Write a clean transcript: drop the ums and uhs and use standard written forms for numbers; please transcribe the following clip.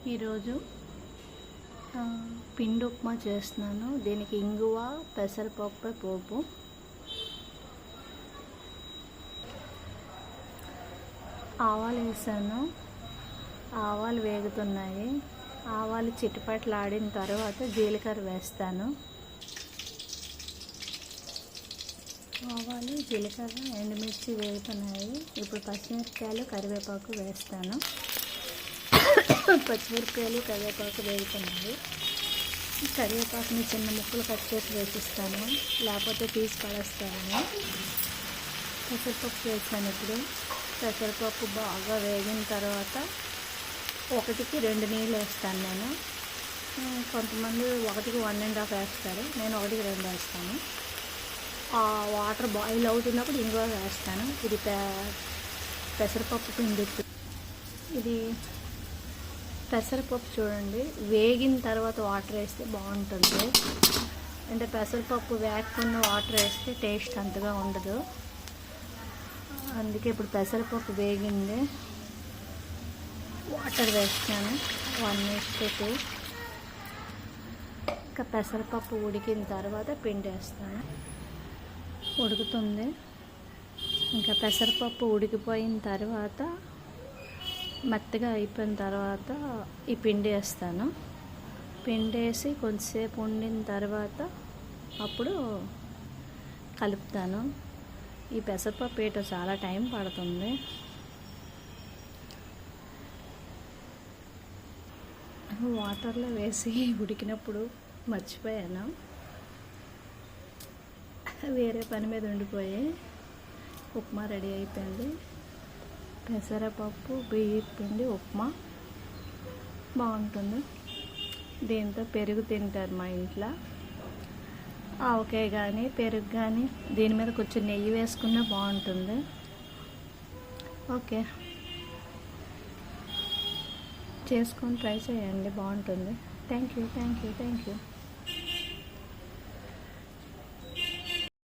ఈరోజు పిండి ఉప్మా చేస్తున్నాను. దీనికి ఇంగువ, పెసరపప్పు పోపు, ఆవాలు వేసాను. ఆవాలు వేగుతున్నాయి. ఆవాలు చిటపటలాడిన తర్వాత జీలకర్ర వేస్తాను. ఆవాలు, జీలకర్ర, ఎండుమిర్చి వేగుతున్నాయి. ఇప్పుడు పచ్చిమిరపకాయలు, కరివేపాకు వేస్తాను. పచ్చిమిరపకాయలు, కరివేపాకు వేగుతున్నాయి. కరివేపాకుని చిన్న ముక్కలు కట్ చేసి వేసిస్తాను, లేకపోతే తీసి పడేస్తాను. పెసరపప్పు వేసాను. ఇప్పుడు పెసరపప్పు బాగా వేగిన తర్వాత 1కి 2 నీళ్ళు వేస్తాను. నేను కొంతమంది 1కి 1.5 వేస్తారు. నేను 1కి 2 వేస్తాను. ఆ వాటర్ బాయిల్ అవుతున్నప్పుడు ఇంగువ వేస్తాను. ఇది పెసరపప్పు పిండి. ఇది పెసరపప్పు చూడండి, వేగిన తర్వాత వాటర్ వేస్తే బాగుంటుంది. అంటే పెసరపప్పు వేగకుండా వాటర్ వేస్తే టేస్ట్ అంతగా ఉండదు. అందుకే ఇప్పుడు పెసరపప్పు వేగింది, వాటర్ వేస్తాను 1:2. ఇంకా పెసరపప్పు ఉడికిన తర్వాత పిండి వేస్తాను. ఉడుకుతుంది. ఇంకా పెసరపప్పు ఉడికిపోయిన తర్వాత, మెత్తగా అయిపోయిన తర్వాత ఈ పిండి వేస్తాను. పిండి వేసి కొంచెంసేపు ఉండిన తర్వాత అప్పుడు కలుపుతాను. ఈ పెసరపప్పు ఏటో చాలా టైం పడుతుంది. వాటర్లో వేసి ఉడికినప్పుడు మర్చిపోయాను, వేరే పని మీద ఉండిపోయి. ఉప్మా రెడీ అయిపోయింది. పెసరపప్పు బియ్యం పిండి ఉప్మా బాగుంటుంది. దీంతో పెరుగు తింటారు మా ఇంట్లో. ఆవకాయ కానీ పెరుగు కానీ దీని మీద కొంచెం నెయ్యి వేసుకున్నా బాగుంటుంది. ఓకే, చేసుకొని ట్రై చేయండి, బాగుంటుంది. Thank you.